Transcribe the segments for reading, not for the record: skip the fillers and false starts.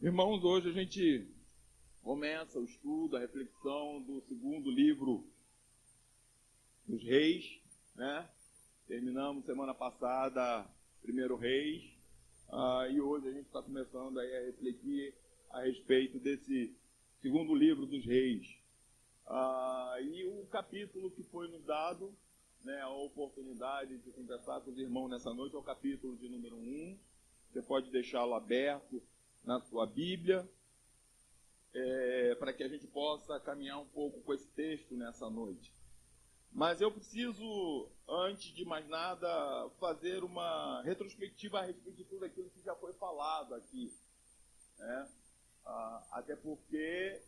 Irmãos, hoje a gente começa o estudo, a reflexão do segundo livro dos Reis, né? Terminamos semana passada primeiro Reis, e hoje a gente está começando aí a refletir a respeito desse segundo livro dos Reis. E o capítulo que foi nos dado, né, a oportunidade de conversar com os irmãos nessa noite, é o capítulo de número 1. Você pode deixá-lo aberto na sua Bíblia, para que a gente possa caminhar um pouco com esse texto nessa noite. Mas eu preciso, antes de mais nada, fazer uma retrospectiva a respeito de tudo aquilo que já foi falado aqui, né? Até porque,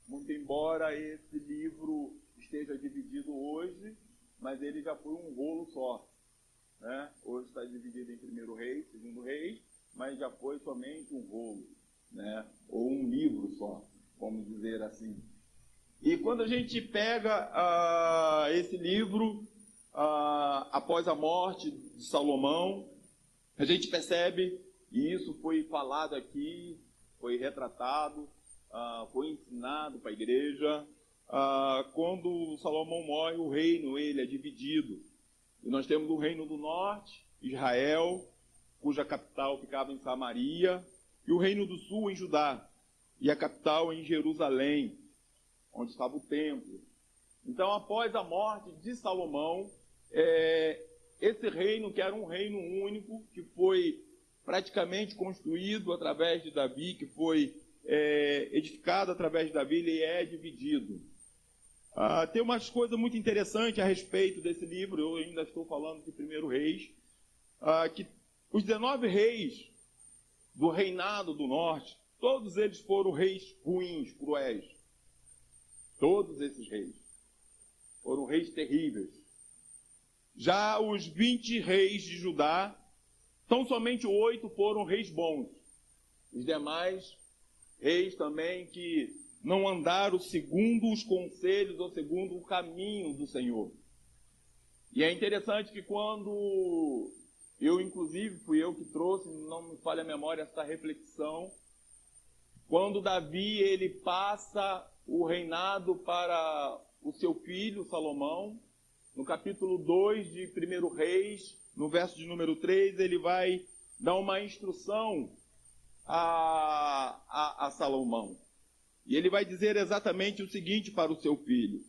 muito embora esse livro esteja dividido hoje, mas ele já foi um rolo só, né? Hoje está dividido em primeiro Reis, segundo Reis, mas já foi somente um rolo, né? Ou um livro só, vamos dizer assim. E quando a gente pega esse livro, após a morte de Salomão, a gente percebe, e isso foi falado aqui, foi retratado, foi ensinado para a igreja, quando Salomão morre, o reino ele é dividido. E nós temos o reino do norte, Israel, cuja capital ficava em Samaria, e o reino do sul em Judá, e a capital em Jerusalém, onde estava o templo. Então, após a morte de Salomão, esse reino, que era um reino único, que foi praticamente construído através de Davi, que foi edificado através de Davi, ele é dividido. Tem umas coisas muito interessantes a respeito desse livro, eu ainda estou falando de primeiro Reis, que os 19 reis do reinado do norte, todos eles foram reis ruins, cruéis. Todos esses reis foram reis terríveis. Já os 20 reis de Judá, tão somente 8 foram reis bons. Os demais reis também que não andaram segundo os conselhos ou segundo o caminho do Senhor. E é interessante que quando inclusive, fui eu que trouxe, não me falha a memória, essa reflexão, quando Davi ele passa o reinado para o seu filho Salomão, no capítulo 2 de 1 Reis, no verso de número 3, ele vai dar uma instrução a Salomão. E ele vai dizer exatamente o seguinte para o seu filho: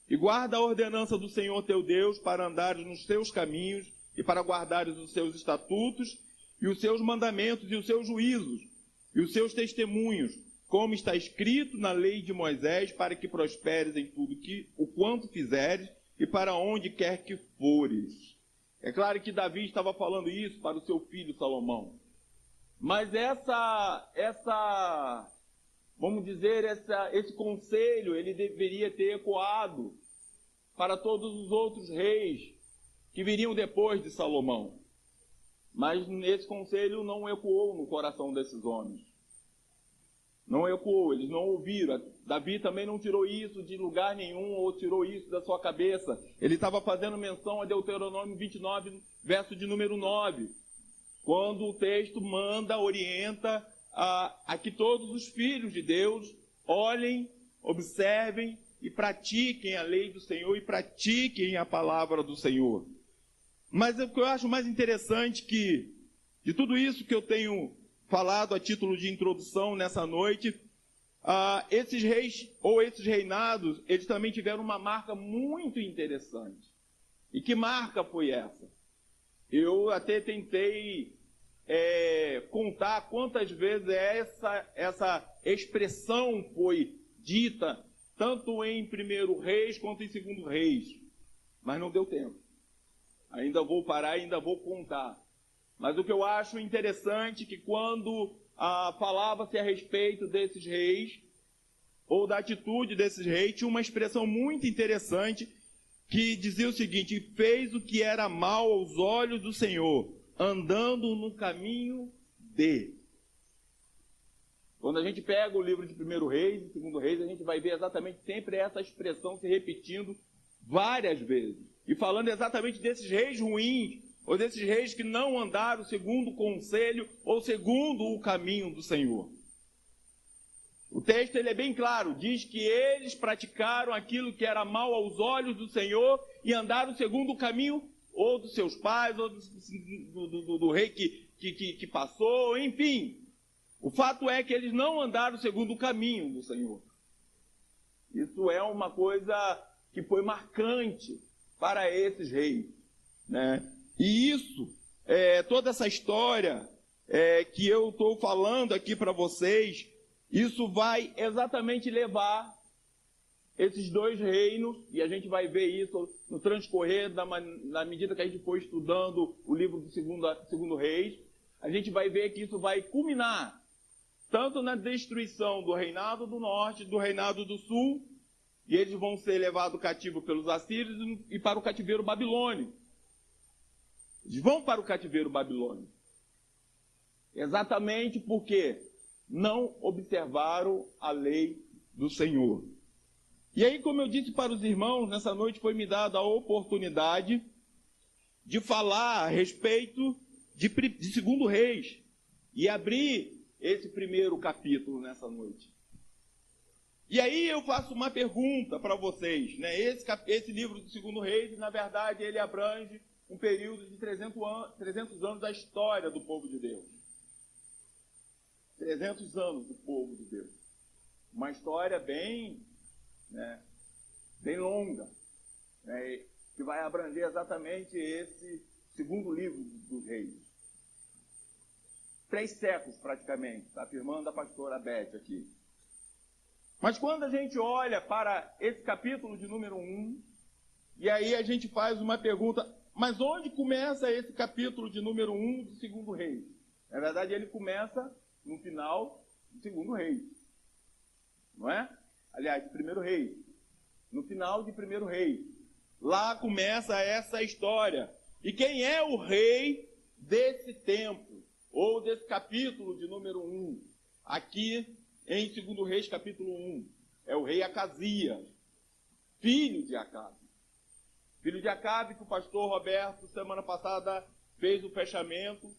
e guarda a ordenança do Senhor teu Deus para andares nos seus caminhos e para guardares os seus estatutos e os seus mandamentos e os seus juízos e os seus testemunhos, como está escrito na lei de Moisés, para que prosperes em tudo o quanto fizeres e para onde quer que fores. É claro que Davi estava falando isso para o seu filho Salomão. Mas vamos dizer, esse conselho, ele deveria ter ecoado para todos os outros reis que viriam depois de Salomão. Mas esse conselho não ecoou no coração desses homens. Não ecoou, eles não ouviram. Davi também não tirou isso de lugar nenhum ou tirou isso da sua cabeça. Ele estava fazendo menção a Deuteronômio 29, verso de número 9, quando o texto orienta a que todos os filhos de Deus olhem, observem e pratiquem a lei do Senhor e pratiquem a palavra do Senhor. Mas o que eu acho mais interessante que, de tudo isso que eu tenho falado a título de introdução nessa noite, esses reis ou esses reinados, eles também tiveram uma marca muito interessante. E que marca foi essa? Eu até tentei contar quantas vezes essa expressão foi dita, tanto em 1 Reis quanto em 2 Reis. Mas não deu tempo. Ainda vou parar, ainda vou contar. Mas o que eu acho interessante é que quando falava-se a respeito desses reis, ou da atitude desses reis, tinha uma expressão muito interessante que dizia o seguinte: fez o que era mal aos olhos do Senhor, andando no caminho de. Quando a gente pega o livro de 1 Reis e 2 Reis, a gente vai ver exatamente sempre essa expressão se repetindo várias vezes. E falando exatamente desses reis ruins, ou desses reis que não andaram segundo o conselho ou segundo o caminho do Senhor. O texto ele é bem claro, diz que eles praticaram aquilo que era mal aos olhos do Senhor e andaram segundo o caminho ou dos seus pais, ou do rei que passou, enfim. O fato é que eles não andaram segundo o caminho do Senhor. Isso é uma coisa que foi marcante para esses reis, né? E isso, toda essa história que eu estou falando aqui para vocês, isso vai exatamente levar esses dois reinos, e a gente vai ver isso no transcorrer, na medida que a gente for estudando o livro do segundo Reis, a gente vai ver que isso vai culminar tanto na destruição do reinado do norte, do reinado do sul, e eles vão ser levados cativos pelos assírios e para o cativeiro babilônico. Eles vão para o cativeiro babilônico. Exatamente porque não observaram a lei do Senhor. E aí, como eu disse para os irmãos, nessa noite foi me dada a oportunidade de falar a respeito de Segundo Reis e abrir esse primeiro capítulo nessa noite. E aí eu faço uma pergunta para vocês, né? Esse livro do Segundo Reis, na verdade, ele abrange um período de 300 anos da história do povo de Deus. 300 anos do povo de Deus. Uma história bem longa, né? Que vai abranger exatamente esse segundo livro dos Reis. 3 séculos praticamente, está afirmando a pastora Beth aqui. Mas quando a gente olha para esse capítulo de número 1, e aí a gente faz uma pergunta, mas onde começa esse capítulo de número 1 do Segundo Reis? Na verdade, ele começa no final do Segundo Reis. Não é? Aliás, de Primeiro Reis. No final de Primeiro Reis. Lá começa essa história. E quem é o rei desse tempo? Ou desse capítulo de número 1? Aqui em Segundo Reis, capítulo 1. É o rei Acasias, filho de Acabe. Filho de Acabe, que o pastor Roberto, semana passada, fez o fechamento,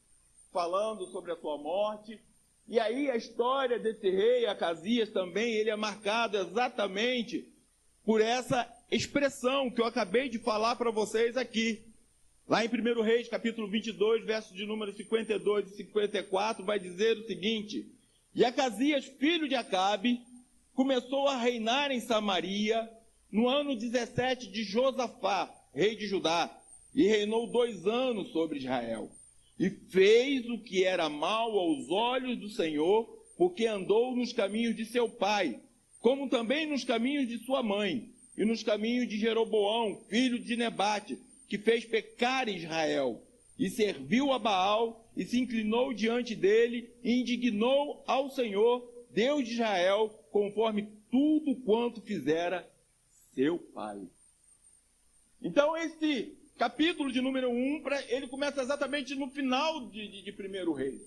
falando sobre a sua morte. E aí a história desse rei Acasias também, ele é marcado exatamente por essa expressão que eu acabei de falar para vocês aqui. Lá em 1 Reis, capítulo 22, versos de número 52 e 54, vai dizer o seguinte: E Acasias, filho de Acabe, começou a reinar em Samaria no ano 17 de Josafá, rei de Judá, e reinou 2 anos sobre Israel. E fez o que era mal aos olhos do Senhor, porque andou nos caminhos de seu pai, como também nos caminhos de sua mãe, e nos caminhos de Jeroboão, filho de Nebate, que fez pecar Israel, e serviu a Baal, e se inclinou diante dele, e indignou ao Senhor, Deus de Israel, conforme tudo quanto fizera seu pai. Então esse capítulo de número 1, ele começa exatamente no final de Primeiro Reis.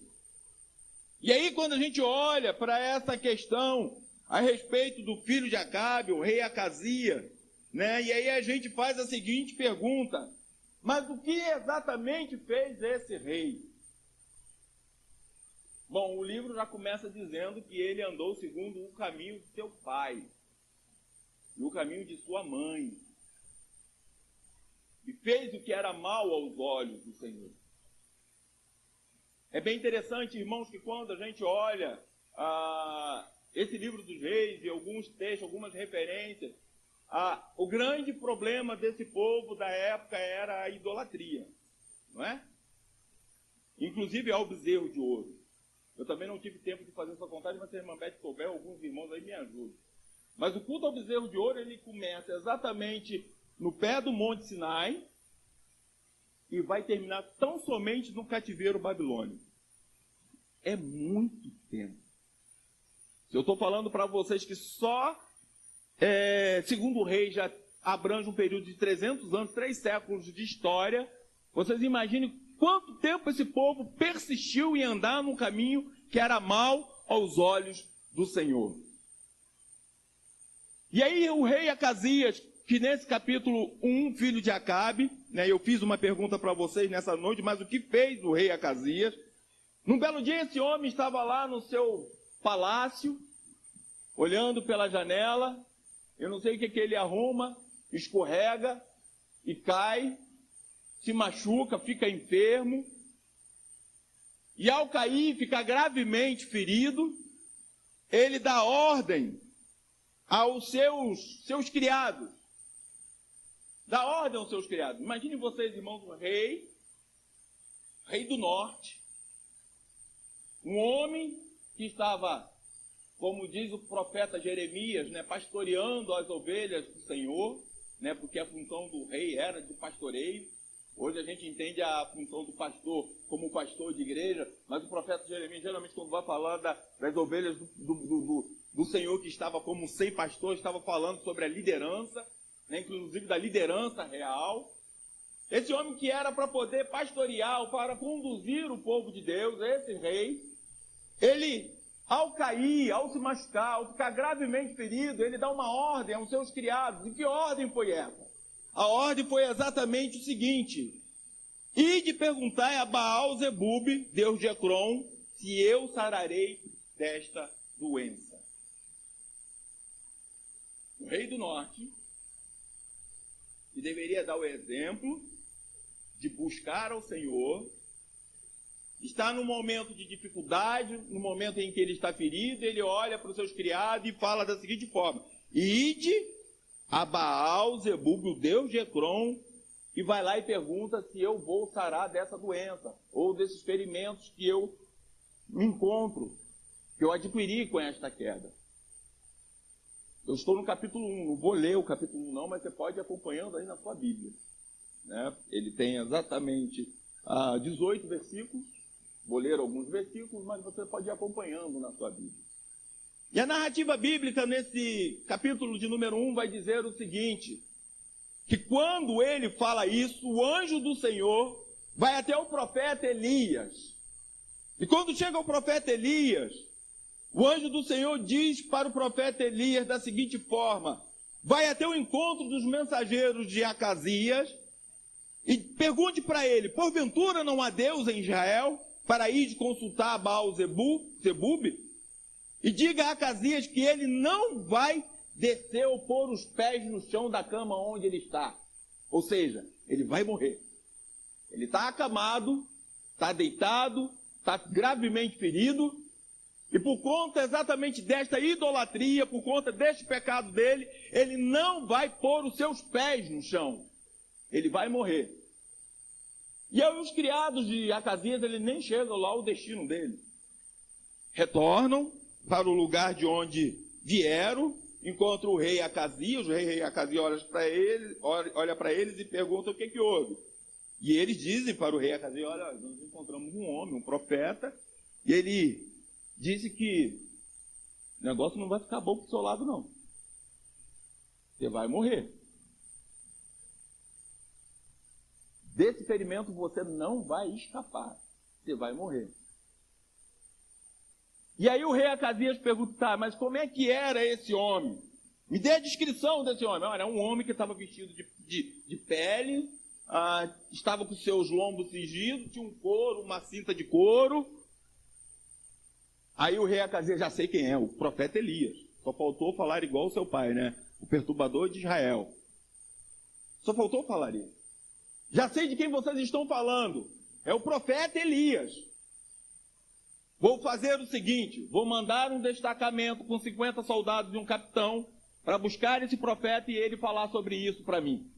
E aí quando a gente olha para essa questão a respeito do filho de Acabe, o rei Acasias, né? E aí a gente faz a seguinte pergunta: mas o que exatamente fez esse rei? Bom, o livro já começa dizendo que ele andou segundo o caminho de seu pai e o caminho de sua mãe, e fez o que era mal aos olhos do Senhor. É bem interessante, irmãos, que quando a gente olha esse livro dos reis e alguns textos, algumas referências, o grande problema desse povo da época era a idolatria, não é? Inclusive ao bezerro de ouro. Eu também não tive tempo de fazer essa contagem, mas se a irmã Beth souber, alguns irmãos aí me ajudam. Mas o culto ao bezerro de ouro, ele começa exatamente no pé do Monte Sinai e vai terminar tão somente no cativeiro babilônico. É muito tempo. Se eu estou falando para vocês que só Segundo Reis já abrange um período de 300 anos, 3 séculos de história, vocês imaginem quanto tempo esse povo persistiu em andar num caminho que era mal aos olhos do Senhor. E aí o rei Acasias, que nesse capítulo 1, filho de Acabe, né, eu fiz uma pergunta para vocês nessa noite, mas o que fez o rei Acasias? Num belo dia esse homem estava lá no seu palácio, olhando pela janela, eu não sei o que ele arruma, escorrega e cai, se machuca, fica enfermo, e ao cair, fica gravemente ferido, ele dá ordem aos seus criados. Dá ordem aos seus criados. Imaginem vocês, irmãos, um rei do norte, um homem que estava, como diz o profeta Jeremias, pastoreando as ovelhas do Senhor, porque a função do rei era de pastoreio. Hoje a gente entende a função do pastor como pastor de igreja, mas o profeta Jeremias, geralmente, quando vai falar das ovelhas do Senhor que estava como sem pastor, estava falando sobre a liderança, inclusive da liderança real. Esse homem que era para poder pastorear, para conduzir o povo de Deus, esse rei, ele, ao cair, ao se machucar, ao ficar gravemente ferido, ele dá uma ordem aos seus criados. E que ordem foi essa? A ordem foi exatamente o seguinte: ide perguntai a Baal-zebub, deus de Ecrom, se eu sararei desta doença. O rei do norte, que deveria dar o exemplo de buscar ao Senhor, está num momento de dificuldade, no momento em que ele está ferido, ele olha para os seus criados e fala da seguinte forma: ide a Baal-zebub, o deus de Ecrom, e vai lá e pergunta se eu vou sarar dessa doença, ou desses ferimentos que eu me encontro, que eu adquiri com esta queda. Eu estou no capítulo 1, não vou ler o capítulo 1 não, mas você pode ir acompanhando aí na sua Bíblia. Ele tem exatamente 18 versículos, vou ler alguns versículos, mas você pode ir acompanhando na sua Bíblia. E a narrativa bíblica nesse capítulo de número 1 vai dizer o seguinte: que quando ele fala isso, o anjo do Senhor vai até o profeta Elias. E quando chega o profeta Elias, o anjo do Senhor diz para o profeta Elias da seguinte forma: vai até o encontro dos mensageiros de Acasias e pergunte para ele: porventura não há Deus em Israel para ir de consultar Baal-zebub? E diga a Acasias que ele não vai descer ou pôr os pés no chão da cama onde ele está. Ou seja, ele vai morrer. Ele está acamado, está deitado, está gravemente ferido, e por conta exatamente desta idolatria, por conta deste pecado dele, ele não vai pôr os seus pés no chão. Ele vai morrer. E aí os criados de Acasias, eles nem chegam lá ao destino dele. Retornam para o lugar de onde vieram, encontram o rei Acasias. O rei Acasias olha para eles e pergunta o que houve. E eles dizem para o rei Acasias: olha, nós encontramos um homem, um profeta, e ele disse que o negócio não vai ficar bom para o seu lado, não. Você vai morrer. Desse ferimento você não vai escapar. Você vai morrer. E aí o rei Acasias pergunta: tá, mas como é que era esse homem? Me dê a descrição desse homem. Olha, era um homem que estava vestido de pele, estava com seus lombos cingidos, tinha um couro, uma cinta de couro. Aí o rei Acasias: já sei quem é, o profeta Elias. Só faltou falar igual o seu pai, o perturbador de Israel. Só faltou falar isso. Já sei de quem vocês estão falando. É o profeta Elias. Vou fazer o seguinte: vou mandar um destacamento com 50 soldados e um capitão para buscar esse profeta e ele falar sobre isso para mim.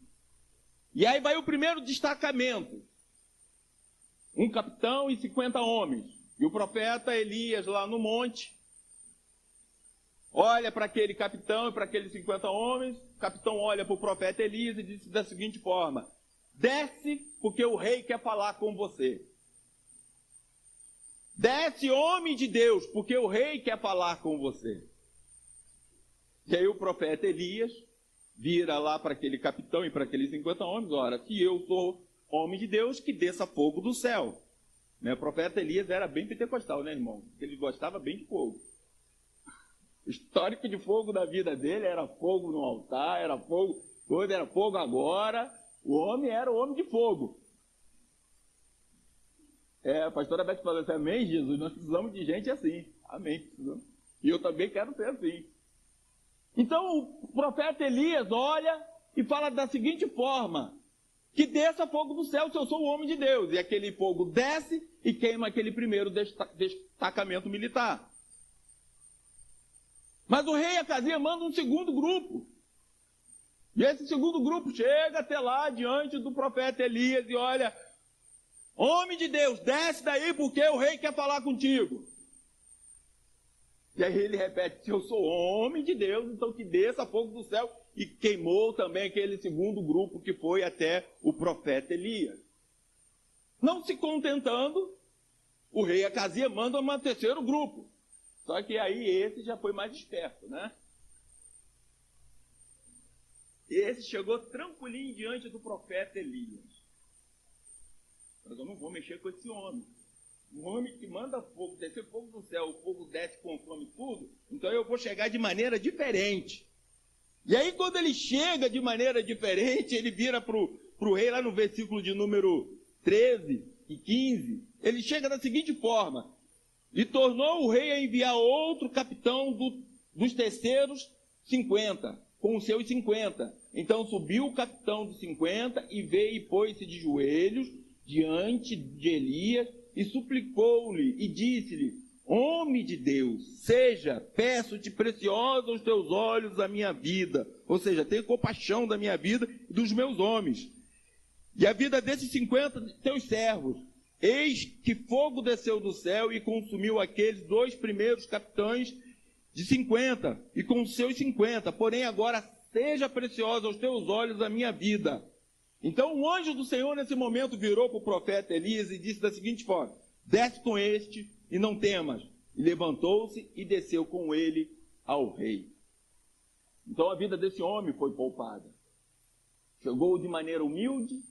E aí vai o primeiro destacamento. Um capitão e 50 homens. E o profeta Elias lá no monte olha para aquele capitão e para aqueles 50 homens. O capitão olha para o profeta Elias e diz da seguinte forma: desce, porque o rei quer falar com você. Desce, homem de Deus, porque o rei quer falar com você. E aí o profeta Elias vira lá para aquele capitão e para aqueles 50 homens: ora, se eu sou homem de Deus, que desça fogo do céu. O profeta Elias era bem pentecostal, irmão? Ele gostava bem de fogo. O histórico de fogo da vida dele era fogo no altar, era fogo, quando era fogo agora. O homem era o homem de fogo. A pastora Beth falou assim: amém, Jesus, nós precisamos de gente assim. Amém. E eu também quero ser assim. Então o profeta Elias olha e fala da seguinte forma: que desça fogo do céu se eu sou o homem de Deus. E aquele fogo desce e queima aquele primeiro destacamento militar. Mas o rei Acasias manda um segundo grupo. E esse segundo grupo chega até lá diante do profeta Elias e olha: homem de Deus, desce daí porque o rei quer falar contigo. E aí ele repete: se eu sou homem de Deus, então que desça fogo do céu. E queimou também aquele segundo grupo que foi até o profeta Elias. Não se contentando, o rei Acasias manda um terceiro grupo. Só que aí esse já foi mais esperto, né? Esse chegou tranquilinho diante do profeta Elias. Mas eu não vou mexer com esse homem. Um homem que manda fogo, descer fogo do céu, o fogo desce, consome tudo. Então eu vou chegar de maneira diferente. E aí quando ele chega de maneira diferente, ele vira para o rei, lá no versículo de número 13 e 15, ele chega da seguinte forma: e tornou o rei a enviar outro capitão dos terceiros 50, com os seus 50. Então subiu o capitão dos 50 e veio e pôs-se de joelhos diante de Elias e suplicou-lhe e disse-lhe: homem de Deus, seja, peço-te preciosa aos teus olhos a minha vida. Ou seja, tenha compaixão da minha vida e dos meus homens. E a vida desses 50 teus servos. Eis que fogo desceu do céu e consumiu aqueles 2 primeiros capitães de 50 e com os seus 50. Porém agora seja preciosa aos teus olhos a minha vida. Então o anjo do Senhor nesse momento virou para o profeta Elias e disse da seguinte forma: desce com este e não temas. E levantou-se e desceu com ele ao rei. Então a vida desse homem foi poupada. Chegou de maneira humilde,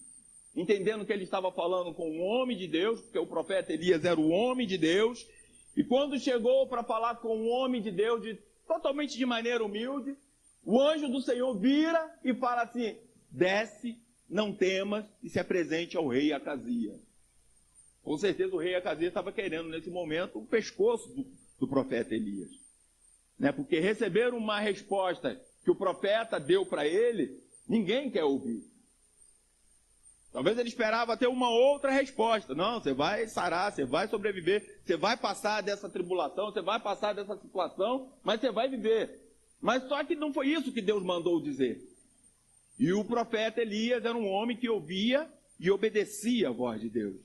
entendendo que ele estava falando com um homem de Deus, porque o profeta Elias era o homem de Deus. E quando chegou para falar com um homem de Deus, totalmente de maneira humilde, o anjo do Senhor vira e fala assim: desce, não temas, e se apresente ao rei Acasias. Com certeza o rei Acasias estava querendo, nesse momento, o pescoço do profeta Elias. Né? Porque receber uma resposta que o profeta deu para ele, ninguém quer ouvir. Talvez ele esperava ter uma outra resposta. Não, você vai sarar, você vai sobreviver, você vai passar dessa tribulação, você vai passar dessa situação, mas você vai viver. Mas só que não foi isso que Deus mandou dizer. E o profeta Elias era um homem que ouvia e obedecia a voz de Deus.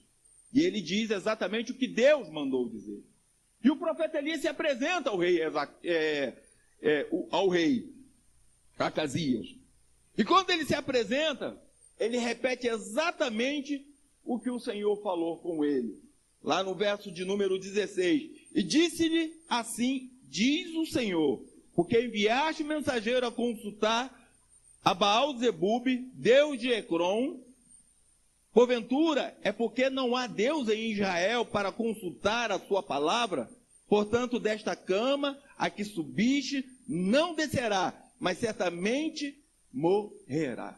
E ele diz exatamente o que Deus mandou dizer. E o profeta Elias se apresenta ao rei, Acasias. E quando ele se apresenta, ele repete exatamente o que o Senhor falou com ele. Lá no verso de número 16. E disse-lhe assim, diz o Senhor, porque enviaste mensageiro a consultar a Baal-zebube, Deus de Ecrom. Porventura, é porque não há Deus em Israel para consultar a sua palavra? Portanto, desta cama a que subiste, não descerá, mas certamente morrerá.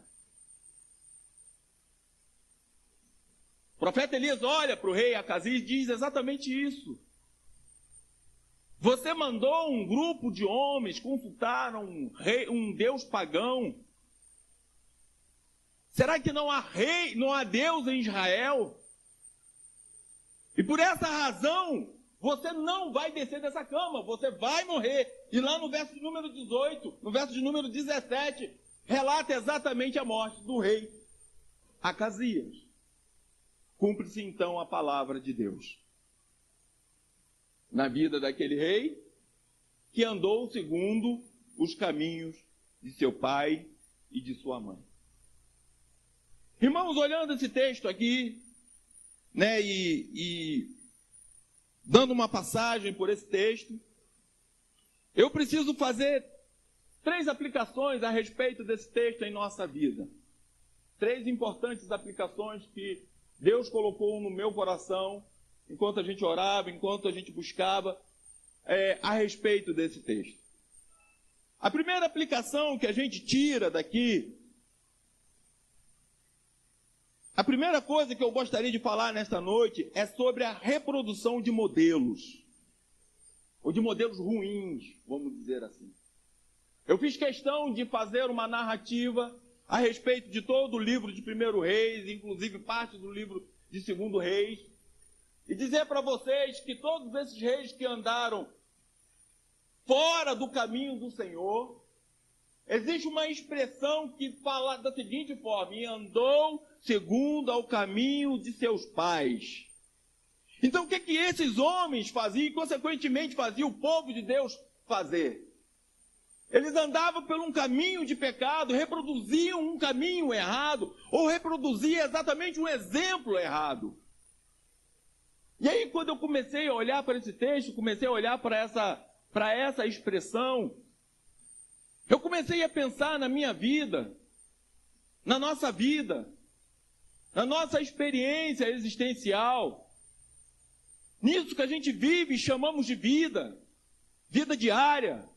O profeta Elias olha para o rei Acasias e diz exatamente isso. Você mandou um grupo de homens consultar um Deus pagão. Será que não há rei, não há Deus em Israel? E por essa razão, você não vai descer dessa cama, você vai morrer. E lá no verso de número 18, no verso de número 17, relata exatamente a morte do rei Acasias. Cumpre-se então a palavra de Deus na vida daquele rei que andou segundo os caminhos de seu pai e de sua mãe. Irmãos, olhando esse texto aqui, né, e dando uma passagem por esse texto, eu preciso fazer 3 aplicações a respeito desse texto em nossa vida. 3 importantes aplicações que Deus colocou no meu coração, enquanto a gente orava, enquanto a gente buscava, a respeito desse texto. A primeira aplicação que a gente tira daqui, a primeira coisa que eu gostaria de falar nesta noite é sobre a reprodução de modelos, ou de modelos ruins, vamos dizer assim. Eu fiz questão de fazer uma narrativa a respeito de todo o livro de 1 Reis, inclusive parte do livro de 2 Reis, e dizer para vocês que todos esses reis que andaram fora do caminho do Senhor, existe uma expressão que fala da seguinte forma: e andou segundo ao caminho de seus pais. Então o que esses homens faziam e consequentemente fazia o povo de Deus fazer? Eles andavam por um caminho de pecado, reproduziam um caminho errado, ou reproduziam exatamente um exemplo errado. E aí, quando eu comecei a olhar para esse texto, comecei a olhar para essa expressão, eu comecei a pensar na minha vida, na nossa vida, na nossa experiência existencial, nisso que a gente vive e chamamos de vida, vida diária.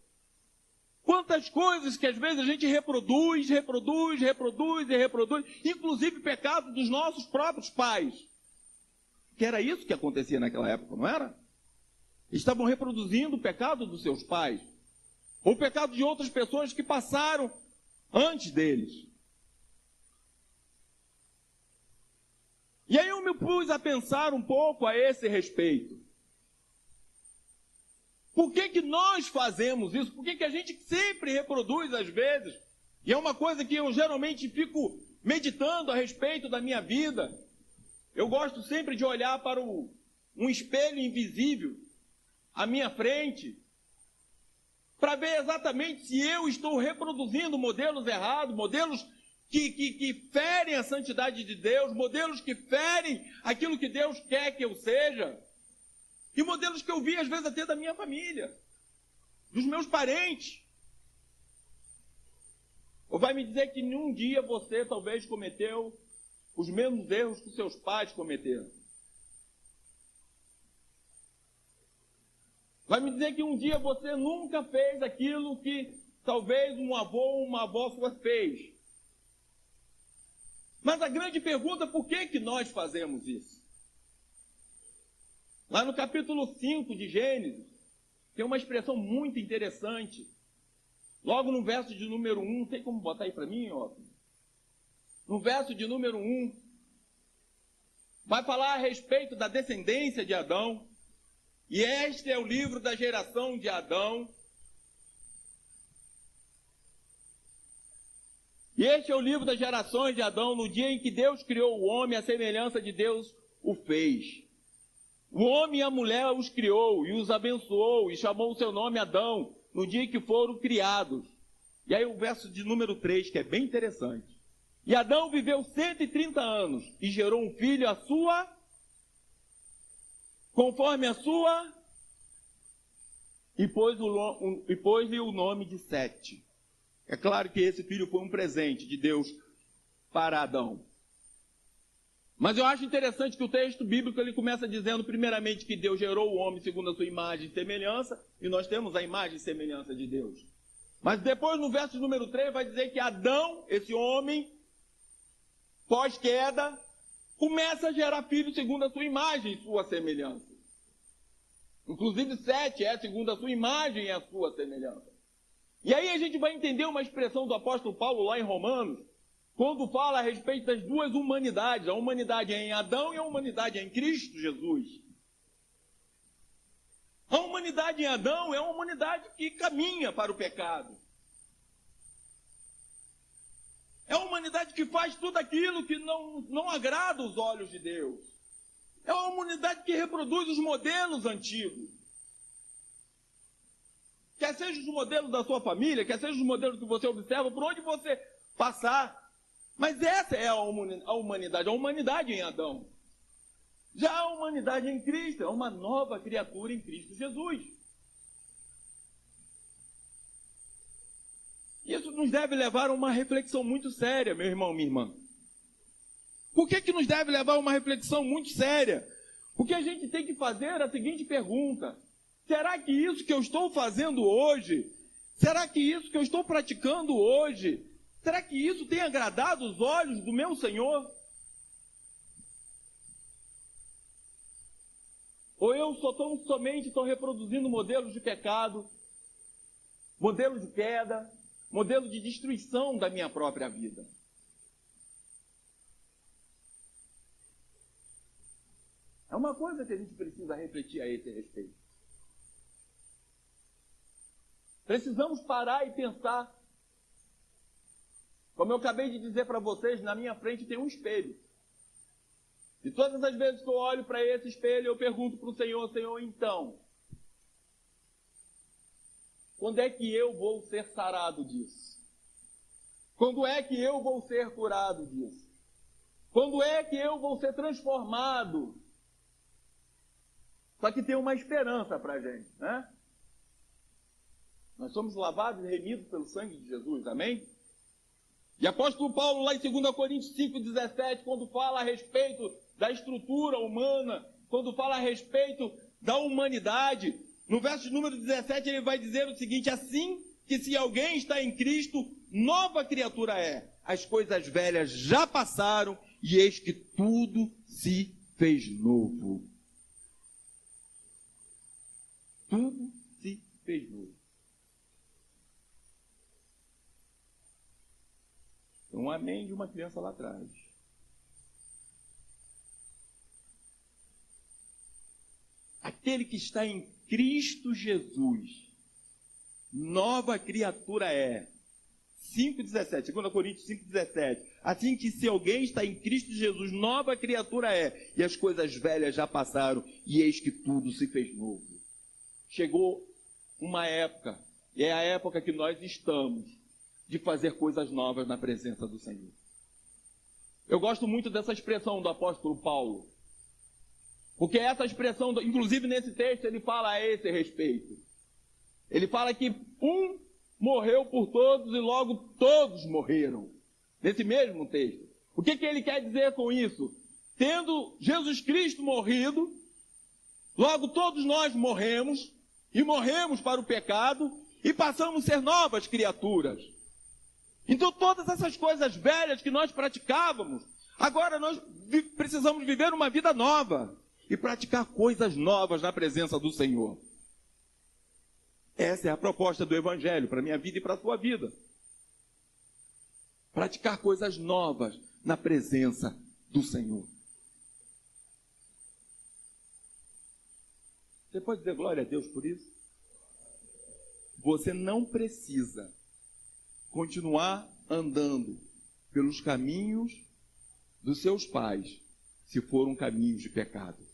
Quantas coisas que às vezes a gente reproduz, inclusive pecados dos nossos próprios pais. Que era isso que acontecia naquela época, não era? Estavam reproduzindo o pecado dos seus pais, ou o pecado de outras pessoas que passaram antes deles. E aí eu me pus a pensar um pouco a esse respeito. Por que nós fazemos isso? Por que a gente sempre reproduz às vezes? E é uma coisa que eu geralmente fico meditando a respeito da minha vida. Eu gosto sempre de olhar para um espelho invisível à minha frente, para ver exatamente se eu estou reproduzindo modelos errados, modelos que ferem a santidade de Deus, modelos que ferem aquilo que Deus quer que eu seja. E modelos que eu vi, às vezes, até da minha família, dos meus parentes. Ou vai me dizer que um dia você talvez cometeu os mesmos erros que seus pais cometeram? Vai me dizer que um dia você nunca fez aquilo que talvez um avô ou uma avó sua fez? Mas a grande pergunta é por que nós fazemos isso? Lá no capítulo 5 de Gênesis, tem uma expressão muito interessante. Logo no verso de número 1, tem como botar aí para mim, ó? No verso de número 1, vai falar a respeito da descendência de Adão. E este é o livro da geração de Adão. E este é o livro das gerações de Adão. No dia em que Deus criou o homem, a semelhança de Deus o fez. O homem e a mulher os criou e os abençoou e chamou o seu nome Adão, no dia em que foram criados. E aí o verso de número 3, que é bem interessante. E Adão viveu 130 anos e gerou um filho conforme a sua, e pôs-lhe o nome de Sete. É claro que esse filho foi um presente de Deus para Adão. Mas eu acho interessante que o texto bíblico ele começa dizendo primeiramente que Deus gerou o homem segundo a sua imagem e semelhança, e nós temos a imagem e semelhança de Deus. Mas depois no verso número 3 vai dizer que Adão, esse homem, pós-queda, começa a gerar filhos segundo a sua imagem e sua semelhança. Inclusive Sete é segundo a sua imagem e a sua semelhança. E aí a gente vai entender uma expressão do apóstolo Paulo lá em Romanos, quando fala a respeito das duas humanidades, a humanidade em Adão e a humanidade em Cristo Jesus. A humanidade em Adão é uma humanidade que caminha para o pecado. É uma humanidade que faz tudo aquilo que não agrada os olhos de Deus. É uma humanidade que reproduz os modelos antigos. Quer seja os modelos da sua família, quer seja os modelos que você observa, por onde você passar. Mas essa é a humanidade em Adão. Já a humanidade em Cristo é uma nova criatura em Cristo Jesus. Isso nos deve levar a uma reflexão muito séria, meu irmão, minha irmã. Por que nos deve levar a uma reflexão muito séria? Porque a gente tem que fazer a seguinte pergunta: será que isso que eu estou fazendo hoje, será que isso que eu estou praticando hoje, será que isso tem agradado os olhos do meu Senhor? Ou eu somente estou reproduzindo modelos de pecado modelo de queda, modelo de destruição da minha própria vida. É uma coisa que a gente precisa refletir a esse respeito. Precisamos parar e pensar. Como eu acabei de dizer para vocês, na minha frente tem um espelho. E todas as vezes que eu olho para esse espelho, eu pergunto para o Senhor, Senhor, então, quando é que eu vou ser sarado disso? Quando é que eu vou ser curado disso? Quando é que eu vou ser transformado? Só que tem uma esperança para a gente, né? Nós somos lavados e remidos pelo sangue de Jesus, amém? E apóstolo Paulo, lá em 2 Coríntios 5,17, quando fala a respeito da estrutura humana, quando fala a respeito da humanidade, no verso número 17 ele vai dizer o seguinte: assim que se alguém está em Cristo, nova criatura é. As coisas velhas já passaram e eis que tudo se fez novo. Tudo se fez novo. Um amém de uma criança lá atrás. Aquele que está em Cristo Jesus, nova criatura é. 5,17, 2 Coríntios 5,17. Assim que se alguém está em Cristo Jesus, nova criatura é. E as coisas velhas já passaram, e eis que tudo se fez novo. Chegou uma época, e é a época que nós estamos, de fazer coisas novas na presença do Senhor. Eu gosto muito dessa expressão do apóstolo Paulo, porque essa expressão, inclusive nesse texto, ele fala a esse respeito. Ele fala que um morreu por todos e logo todos morreram. Nesse mesmo texto. O que ele quer dizer com isso? Tendo Jesus Cristo morrido, logo todos nós morremos, e morremos para o pecado, e passamos a ser novas criaturas. Então todas essas coisas velhas que nós praticávamos, agora nós precisamos viver uma vida nova e praticar coisas novas na presença do Senhor. Essa é a proposta do Evangelho para a minha vida e para a sua vida. Praticar coisas novas na presença do Senhor. Você pode dizer glória a Deus por isso? Você não precisa continuar andando pelos caminhos dos seus pais, se foram caminhos de pecado.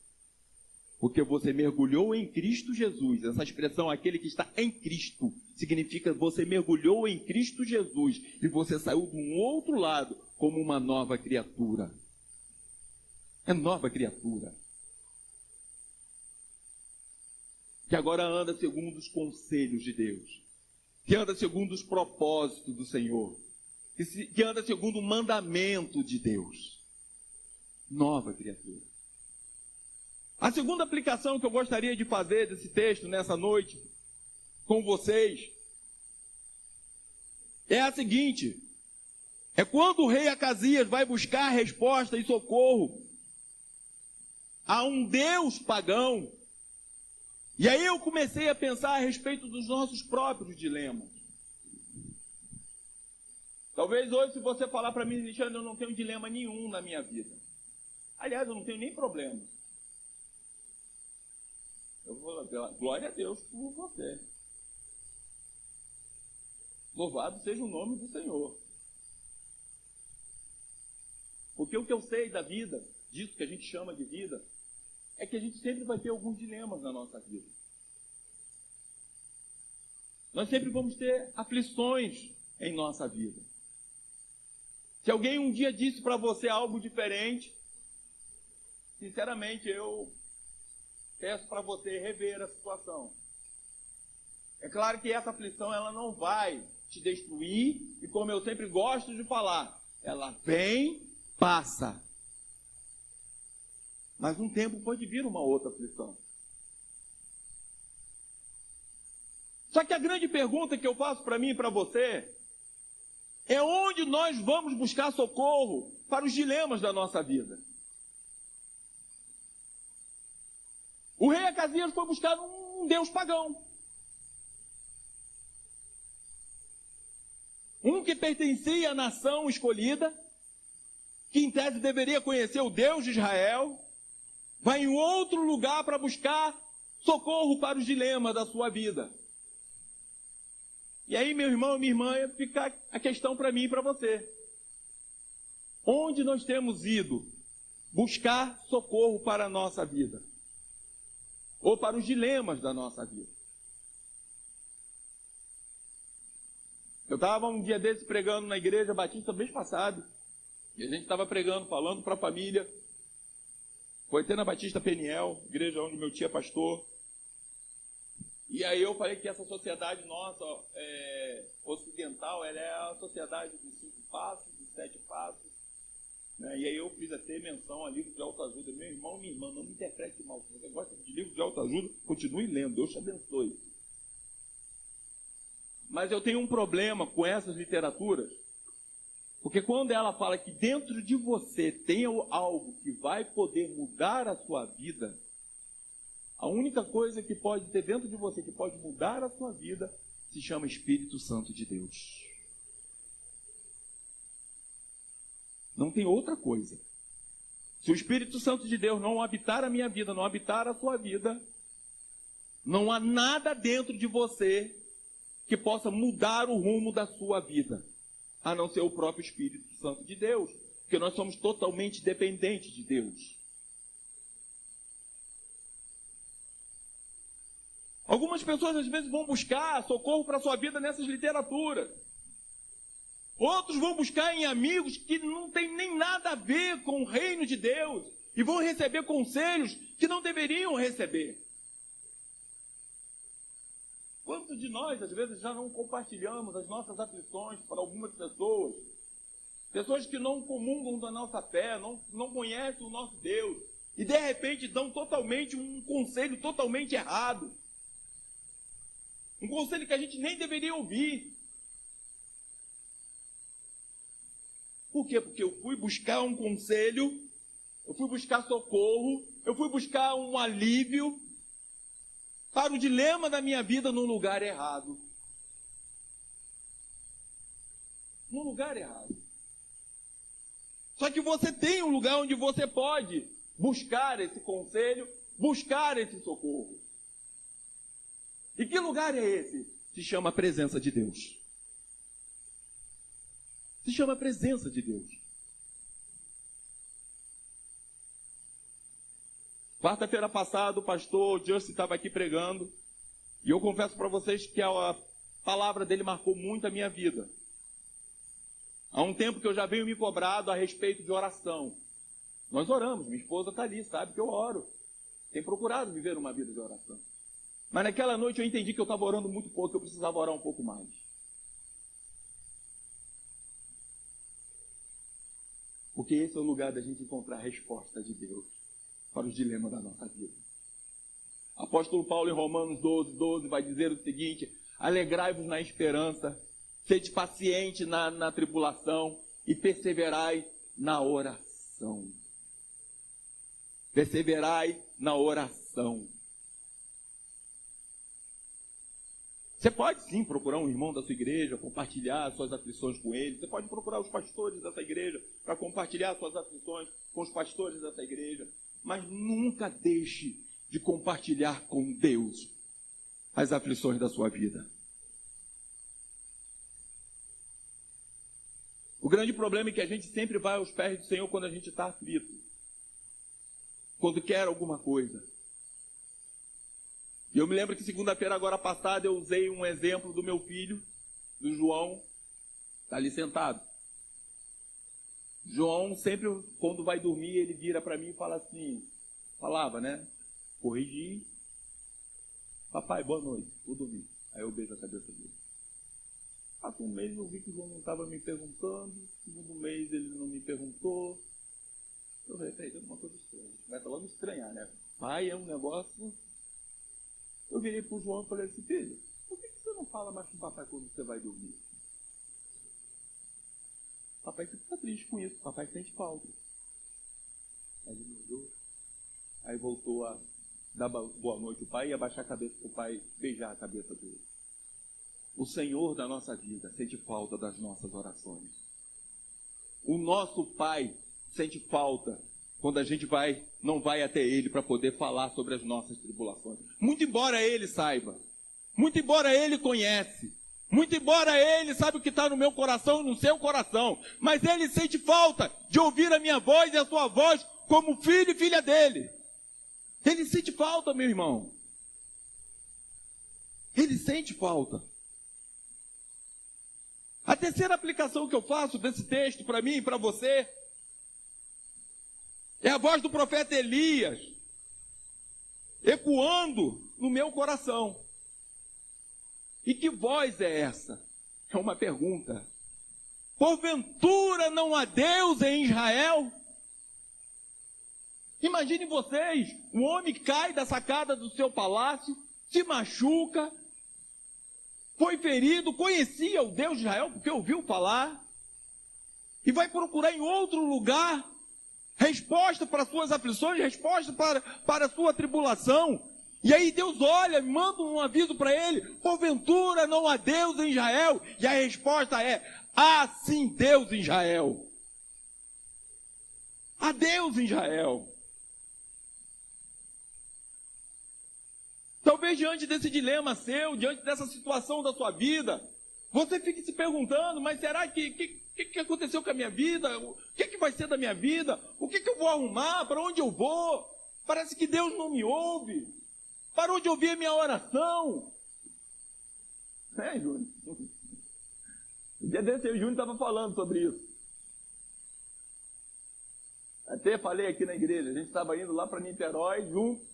Porque você mergulhou em Cristo Jesus. Essa expressão, aquele que está em Cristo, significa você mergulhou em Cristo Jesus e você saiu de um outro lado como uma nova criatura. É nova criatura. Que agora anda segundo os conselhos de Deus. Que anda segundo os propósitos do Senhor. Que anda segundo o mandamento de Deus. Nova criatura. A segunda aplicação que eu gostaria de fazer desse texto nessa noite com vocês é a seguinte: é quando o rei Acasias vai buscar resposta e socorro a um Deus pagão. E aí eu comecei a pensar a respeito dos nossos próprios dilemas. Talvez hoje, se você falar para mim, Alexandre, eu não tenho dilema nenhum na minha vida. Aliás, eu não tenho nem problema. Eu vou falar, glória a Deus por você. Louvado seja o nome do Senhor. Porque o que eu sei da vida, disso que a gente chama de vida, é que a gente sempre vai ter alguns dilemas na nossa vida. Nós sempre vamos ter aflições em nossa vida. Se alguém um dia disse para você algo diferente, sinceramente eu peço para você rever a situação. É claro que essa aflição ela não vai te destruir, e como eu sempre gosto de falar, ela vem, passa. Mas um tempo pode vir uma outra aflição. Só que a grande pergunta que eu faço para mim e para você é onde nós vamos buscar socorro para os dilemas da nossa vida. O rei Acasias foi buscar um Deus pagão. Um que pertencia à nação escolhida, que em tese deveria conhecer o Deus de Israel, vai em outro lugar para buscar socorro para os dilemas da sua vida. E aí, meu irmão e minha irmã, fica a questão para mim e para você. Onde nós temos ido buscar socorro para a nossa vida? Ou para os dilemas da nossa vida? Eu estava um dia desses pregando na igreja batista mês passado, e a gente estava pregando, falando para a família. Foi até na Batista Peniel, igreja onde meu tio é pastor. E aí eu falei que essa sociedade nossa, ocidental, ela é a sociedade dos 5 passos, dos 7 passos. Né? E aí eu fiz até menção a livro de autoajuda. Meu irmão e minha irmã, não me interprete mal. Se você gosta de livro de autoajuda, continue lendo. Deus te abençoe. Mas eu tenho um problema com essas literaturas, porque quando ela fala que dentro de você tem algo que vai poder mudar a sua vida, a única coisa que pode ter dentro de você, que pode mudar a sua vida, se chama Espírito Santo de Deus. Não tem outra coisa. Se o Espírito Santo de Deus não habitar a minha vida, não habitar a sua vida, não há nada dentro de você que possa mudar o rumo da sua vida, a não ser o próprio Espírito Santo de Deus, porque nós somos totalmente dependentes de Deus. Algumas pessoas às vezes vão buscar socorro para a sua vida nessas literaturas. Outros vão buscar em amigos que não têm nem nada a ver com o reino de Deus e vão receber conselhos que não deveriam receber. Quantos de nós, às vezes, já não compartilhamos as nossas aflições para algumas pessoas? Pessoas que não comungam da nossa fé, não conhecem o nosso Deus e, de repente, dão totalmente um conselho totalmente errado. Um conselho que a gente nem deveria ouvir. Por quê? Porque eu fui buscar um conselho, eu fui buscar socorro, eu fui buscar um alívio para o dilema da minha vida num lugar errado. Num lugar errado. Só que você tem um lugar onde você pode buscar esse conselho, buscar esse socorro. E que lugar é esse? Se chama a presença de Deus. Se chama a presença de Deus. Quarta-feira passada, o pastor Justin estava aqui pregando, e eu confesso para vocês que a palavra dele marcou muito a minha vida. Há um tempo que eu já venho me cobrado a respeito de oração. Nós oramos, minha esposa está ali, sabe que eu oro. Tem procurado viver uma vida de oração. Mas naquela noite eu entendi que eu estava orando muito pouco, que eu precisava orar um pouco mais. Porque esse é o lugar da gente encontrar a resposta de Deus para os dilemas da nossa vida. Apóstolo Paulo em Romanos 12 vai dizer o seguinte: alegrai-vos na esperança, sede paciente na tribulação e perseverai na oração. Perseverai na oração. Você pode sim procurar um irmão da sua igreja, compartilhar suas aflições com ele. Você pode procurar os pastores dessa igreja para compartilhar suas aflições com os pastores dessa igreja. Mas nunca deixe de compartilhar com Deus as aflições da sua vida. O grande problema é que a gente sempre vai aos pés do Senhor quando a gente está aflito. Quando quer alguma coisa. E eu me lembro que segunda-feira agora passada eu usei um exemplo do meu filho, do João, está ali sentado. João sempre, quando vai dormir, ele vira para mim e fala assim, falava, né? Corrigi. Papai, boa noite, vou dormir. Aí eu beijo a cabeça dele. Passa um mês eu vi que o João não estava me perguntando, segundo mês ele não me perguntou. Eu falei, tem uma coisa estranha. Começa logo a estranhar, né? Pai é um negócio... Eu virei para o João e falei assim, filho, por que você não fala mais com o papai quando você vai dormir? Papai fica triste com isso, papai sente falta. Aí ele me olhou, aí voltou a dar boa noite ao pai e abaixar a cabeça para o pai beijar a cabeça dele. o Senhor da nossa vida sente falta das nossas orações. O nosso Pai sente falta quando a gente não vai até Ele para poder falar sobre as nossas tribulações. Muito embora Ele saiba, muito embora Ele conhece, muito embora Ele sabe o que está no meu coração e no seu coração, mas Ele sente falta de ouvir a minha voz e a sua voz como filho e filha dEle. Ele sente falta, meu irmão. Ele sente falta. A terceira aplicação que eu faço desse texto para mim e para você é a voz do profeta Elias ecoando no meu coração. E que voz é essa? É uma pergunta. Porventura não há Deus em Israel? Imagine vocês, um homem cai da sacada do seu palácio, se machuca, foi ferido, conhecia o Deus de Israel, porque ouviu falar, e vai procurar em outro lugar resposta para suas aflições, resposta para a sua tribulação. E aí Deus olha, manda um aviso para ele: porventura não há Deus em Israel? E a resposta é: há sim Deus em Israel. Há Deus em Israel. Talvez diante desse dilema seu, diante dessa situação da sua vida, você fique se perguntando: mas será que aconteceu com a minha vida? O que vai ser da minha vida? O que eu vou arrumar? Para onde eu vou? Parece que Deus não me ouve. Parou de ouvir a minha oração. Júnior? O dia desse o Júnior estava falando sobre isso. Até falei aqui na igreja, a gente estava indo lá para Niterói junto,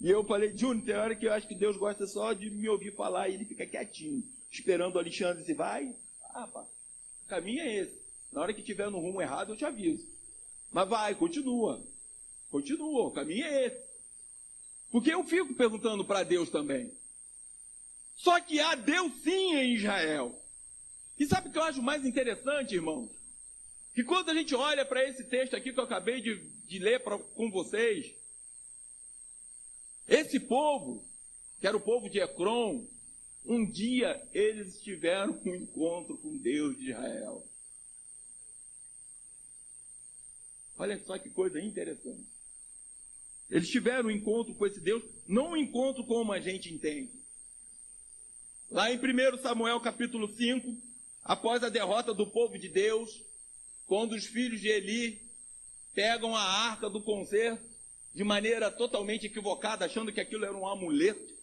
e eu falei: Júnior, tem hora que eu acho que Deus gosta só de me ouvir falar, e ele fica quietinho, esperando o Alexandre se vai. Pá, o caminho é esse. Na hora que estiver no rumo errado, eu te aviso. Mas vai, continua, o caminho é esse. Porque eu fico perguntando para Deus também. Só que há Deus sim em Israel. E sabe o que eu acho mais interessante, irmãos? Que quando a gente olha para esse texto aqui que eu acabei de ler com vocês, esse povo, que era o povo de Ecrom, um dia eles tiveram um encontro com Deus de Israel. Olha só que coisa interessante. Eles tiveram um encontro com esse Deus, não um encontro como a gente entende. Lá em 1 Samuel capítulo 5, após a derrota do povo de Deus, quando os filhos de Eli pegam a arca do concerto de maneira totalmente equivocada, achando que aquilo era um amuleto.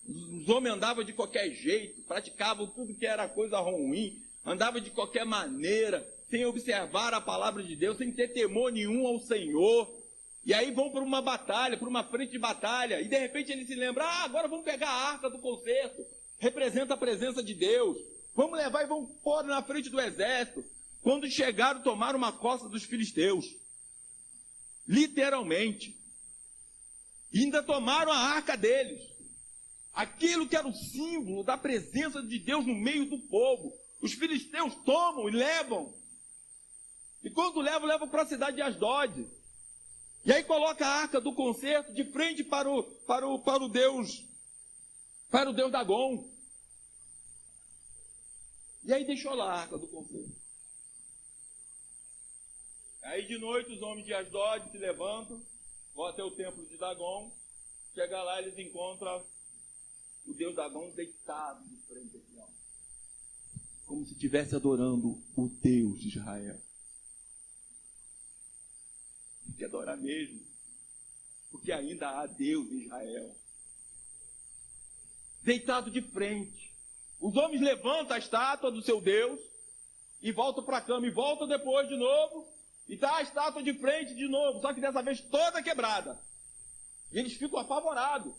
Os homens andavam de qualquer jeito, praticavam tudo que era coisa ruim, andavam de qualquer maneira, sem observar a palavra de Deus, sem ter temor nenhum ao Senhor. E aí vão para uma batalha, para uma frente de batalha, e de repente ele se lembra: agora vamos pegar a arca do concerto, representa a presença de Deus, vamos levar e vamos pôr na frente do exército. Quando chegaram, tomaram uma costa dos filisteus, literalmente, e ainda tomaram a arca deles, aquilo que era o símbolo da presença de Deus no meio do povo. Os filisteus tomam e levam, e quando levam para a cidade de Asdod. E aí coloca a arca do concerto de frente para o Deus Dagon. E aí deixou lá a arca do concerto. Aí de noite os homens de Asdod se levantam, vão até o templo de Dagon. Chega lá, eles encontram o Deus Dagon deitado de frente aqui, ó, como se estivesse adorando o Deus de Israel. Que adorar mesmo, porque ainda há Deus em Israel. Deitado de frente, os homens levantam a estátua do seu Deus e voltam para a cama, e voltam depois de novo, e está a estátua de frente de novo, só que dessa vez toda quebrada. E eles ficam apavorados,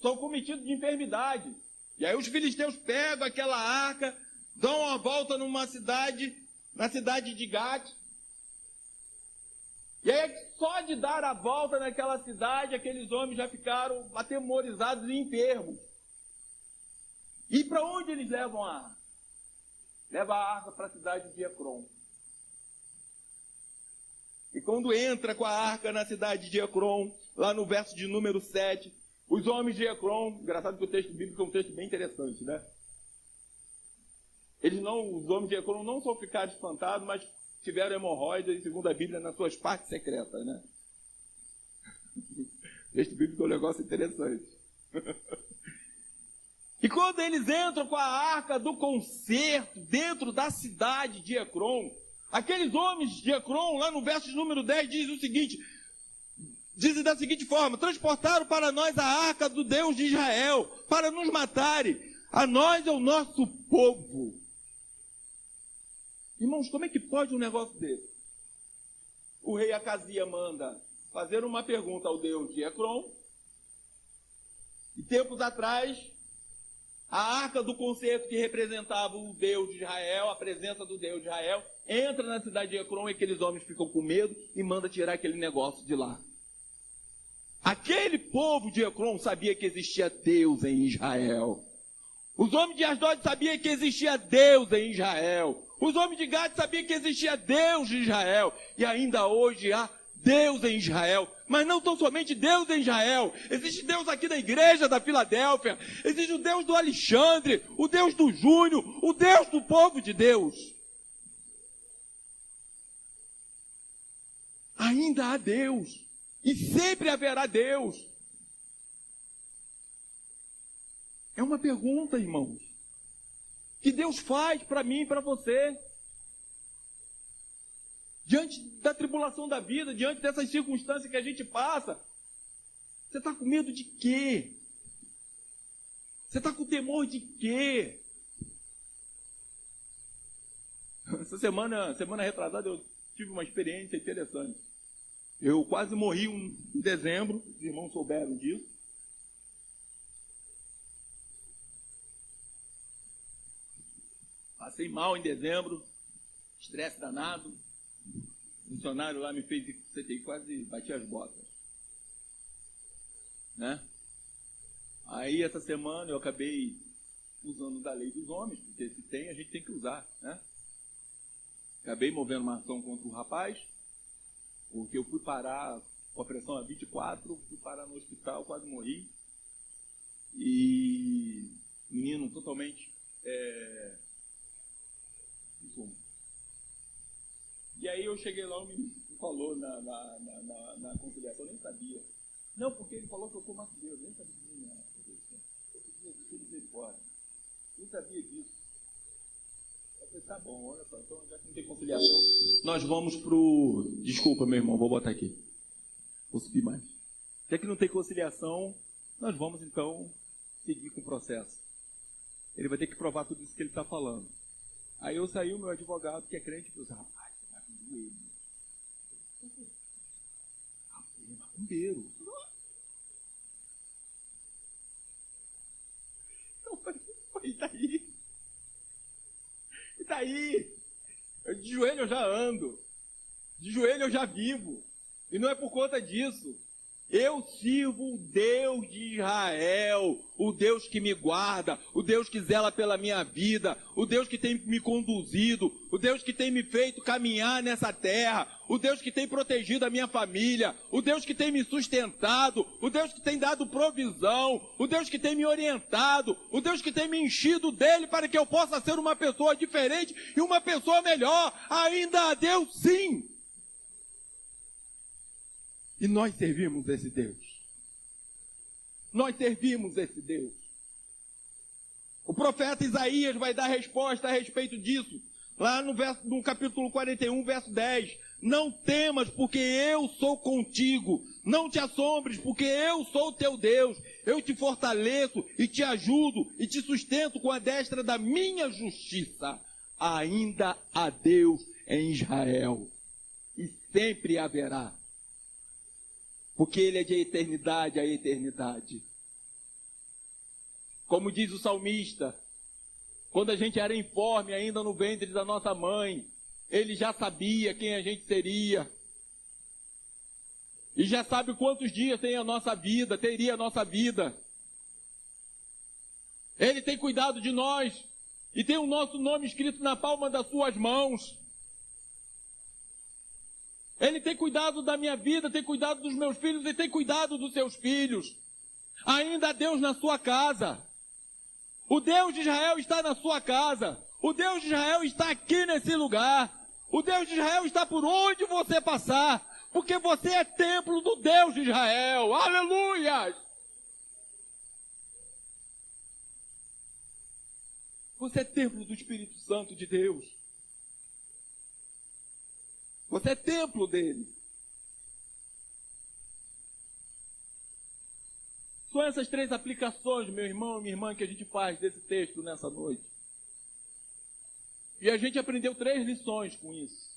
são cometidos de enfermidade. E aí os filisteus pegam aquela arca, dão uma volta na cidade de Gate. E aí, só de dar a volta naquela cidade, aqueles homens já ficaram atemorizados e enfermos. E para onde eles levam a arca? Leva a arca para a cidade de Ecrom. E quando entra com a arca na cidade de Ecrom, lá no verso de número 7, Os homens de Ecrom, engraçado que o texto bíblico é um texto bem interessante, né? Os homens de Ecrom não só ficaram espantados, mas tiveram hemorroidas, segundo a Bíblia, nas suas partes secretas, né? O texto bíblico é um negócio interessante. E quando eles entram com a arca do concerto dentro da cidade de Ecrom, aqueles homens de Ecrom, lá no verso de número 10, dizem da seguinte forma: transportaram para nós a arca do Deus de Israel, para nos matarem, a nós e ao nosso povo. Irmãos, como é que pode um negócio desse? O rei Acazia manda fazer uma pergunta ao Deus de Ecrom, e tempos atrás, a arca do concerto que representava o Deus de Israel, a presença do Deus de Israel, entra na cidade de Ecrom e aqueles homens ficam com medo e manda tirar aquele negócio de lá. Aquele povo de Ecrom sabia que existia Deus em Israel. Os homens de Asdod sabiam que existia Deus em Israel. Os homens de Gade sabiam que existia Deus em Israel. E ainda hoje há Deus em Israel. Mas não tão somente Deus em Israel. Existe Deus aqui na igreja da Filadélfia. Existe o Deus do Alexandre, o Deus do Júnior, o Deus do povo de Deus. Ainda há Deus. E sempre haverá Deus. É uma pergunta, irmãos, que Deus faz para mim e para você. Diante da tribulação da vida, diante dessas circunstâncias que a gente passa, você está com medo de quê? Você está com temor de quê? Essa semana retrasada, eu tive uma experiência interessante. Eu quase morri em dezembro, os irmãos souberam disso. Passei mal em dezembro, estresse danado. O funcionário lá me fez CTI, quase bati as botas. Né? Aí essa semana eu acabei usando da lei dos homens, porque se tem, a gente tem que usar. Né? Acabei movendo uma ação contra o rapaz, porque eu fui parar com a pressão a 24, fui parar no hospital, quase morri. E menino totalmente... E aí eu cheguei lá, o menino falou na conciliação, eu nem sabia. Não, porque ele falou que eu comasse Deus, nem sabia disso. Nem sabia disso. Eu falei, tá bom, olha só, então já que não tem conciliação, nós vamos pro... Desculpa, meu irmão, vou botar aqui. Vou subir mais. Já que não tem conciliação, nós vamos então seguir com o processo. Ele vai ter que provar tudo isso que ele está falando. Aí eu saí, o meu advogado, que é crente, falou assim, rapaz, você vai com ele. Ele é macumbeiro. Eu falei, e daí? E daí? De joelho eu já ando. De joelho eu já vivo. E não é por conta disso. Eu sirvo o Deus de Israel, o Deus que me guarda, o Deus que zela pela minha vida, o Deus que tem me conduzido, o Deus que tem me feito caminhar nessa terra, o Deus que tem protegido a minha família, o Deus que tem me sustentado, o Deus que tem dado provisão, o Deus que tem me orientado, o Deus que tem me enchido dele para que eu possa ser uma pessoa diferente e uma pessoa melhor. Ainda há Deus, sim. E nós servimos esse Deus. Nós servimos esse Deus. O profeta Isaías vai dar resposta a respeito disso. Lá no capítulo 41, verso 10. Não temas, porque eu sou contigo. Não te assombres, porque eu sou teu Deus. Eu te fortaleço e te ajudo e te sustento com a destra da minha justiça. Ainda há Deus em Israel. E sempre haverá. Porque Ele é de eternidade a eternidade. Como diz o salmista, quando a gente era informe ainda no ventre da nossa mãe, Ele já sabia quem a gente seria. E já sabe quantos dias teria a nossa vida. Ele tem cuidado de nós e tem o nosso nome escrito na palma das suas mãos. Ele tem cuidado da minha vida, tem cuidado dos meus filhos e tem cuidado dos seus filhos. Ainda há Deus na sua casa. O Deus de Israel está na sua casa. O Deus de Israel está aqui nesse lugar. O Deus de Israel está por onde você passar. Porque você é templo do Deus de Israel. Aleluia! Você é templo do Espírito Santo de Deus. Você é templo dele. São essas 3 aplicações, meu irmão e minha irmã, que a gente faz desse texto nessa noite. E a gente aprendeu 3 lições com isso.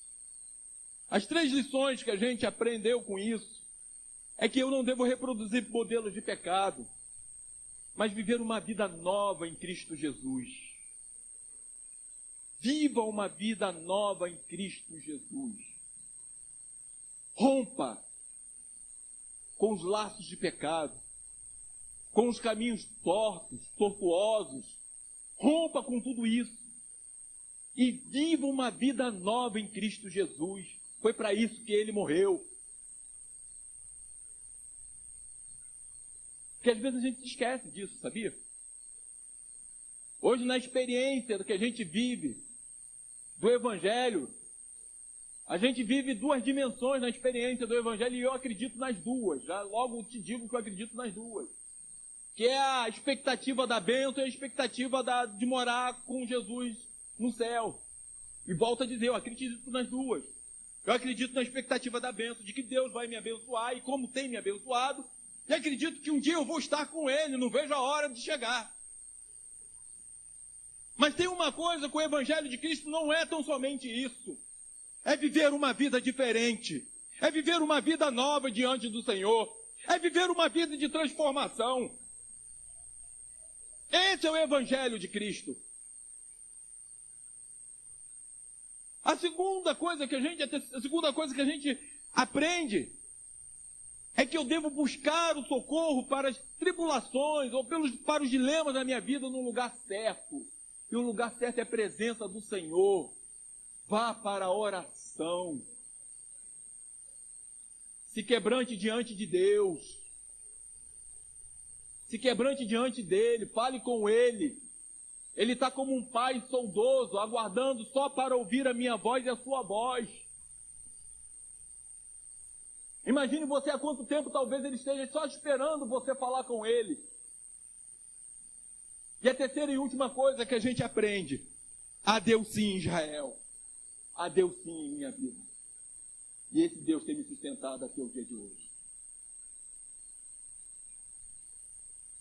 As 3 lições que a gente aprendeu com isso é que eu não devo reproduzir modelos de pecado, mas viver uma vida nova em Cristo Jesus. Viva uma vida nova em Cristo Jesus. Rompa com os laços de pecado, com os caminhos tortuosos. Rompa com tudo isso. E viva uma vida nova em Cristo Jesus. Foi para isso que ele morreu. Porque às vezes a gente esquece disso, sabia? Hoje, na experiência do que a gente vive, do Evangelho, a gente vive 2 dimensões na experiência do Evangelho e eu acredito nas 2. Já logo te digo que eu acredito nas 2. Que é a expectativa da bênção e a expectativa de morar com Jesus no céu. E volto a dizer, eu acredito nas 2. Eu acredito na expectativa da bênção, de que Deus vai me abençoar e como tem me abençoado. E acredito que um dia eu vou estar com Ele, não vejo a hora de chegar. Mas tem uma coisa que o Evangelho de Cristo não é tão somente isso. É viver uma vida diferente. É viver uma vida nova diante do Senhor. É viver uma vida de transformação. Esse é o Evangelho de Cristo. A segunda coisa que a gente aprende é que eu devo buscar o socorro para as tribulações ou para os dilemas da minha vida no lugar certo. E o lugar certo é a presença do Senhor. Vá para a oração. Se quebrante diante de Deus. Se quebrante diante dele. Fale com ele. Ele está como um pai saudoso, aguardando só para ouvir a minha voz e a sua voz. Imagine você há quanto tempo talvez ele esteja só esperando você falar com ele. E a terceira e última coisa que a gente aprende. Há Deus sim em Israel. Há Deus sim em minha vida. E esse Deus tem me sustentado até o dia de hoje.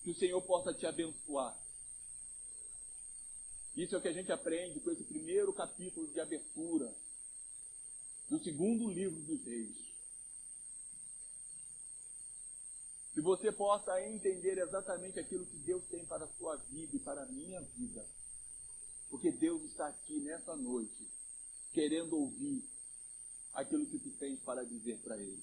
Que o Senhor possa te abençoar. Isso é o que a gente aprende com esse primeiro capítulo de abertura do 2º livro dos Reis. Que você possa entender exatamente aquilo que Deus tem para a sua vida e para a minha vida. Porque Deus está aqui nessa noite, querendo ouvir aquilo que tu tens para dizer para Ele.